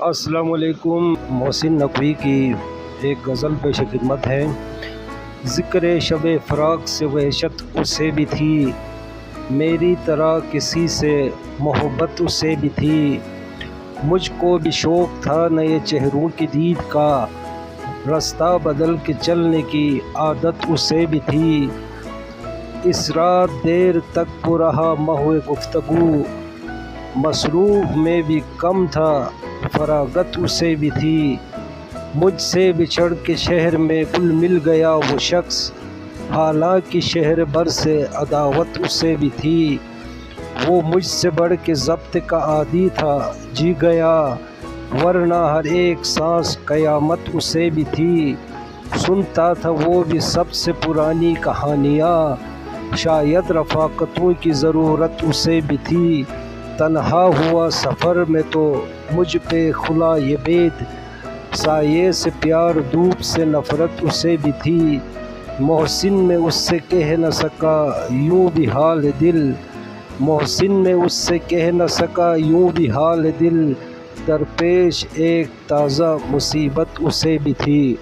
السلام علیکم۔ محسن نقوی کی ایک غزل پیش خدمت ہے۔ ذکر شب فراق سے وحشت اسے بھی تھی، میری طرح کسی سے محبت اسے بھی تھی۔ مجھ کو بھی شوق تھا نئے چہروں کی دید کا، رستہ بدل کے چلنے کی عادت اسے بھی تھی۔ اس رات دیر تک وہ رہا محو گفتگو، مصروف میں بھی کم تھا فراغت اسے بھی تھی۔ مجھ سے بچھڑ کے شہر میں کل مل گیا وہ شخص، حالانکہ شہر بھر سے عداوت اسے بھی تھی۔ وہ مجھ سے بڑھ کے ضبط کا عادی تھا، جی گیا ورنہ ہر ایک سانس قیامت اسے بھی تھی۔ سنتا تھا وہ بھی سب سے پرانی کہانیاں، شاید رفاقتوں کی ضرورت اسے بھی تھی۔ تنہا ہوا سفر میں تو مجھ پہ کھلا یہ بید، سایے سے پیار دھوپ سے نفرت اسے بھی تھی۔ محسن میں اس سے کہہ نہ سکا یوں بھی حال دل، محسن میں اس سے کہہ نہ سکا یوں بھی حال دل، درپیش ایک تازہ مصیبت اسے بھی تھی۔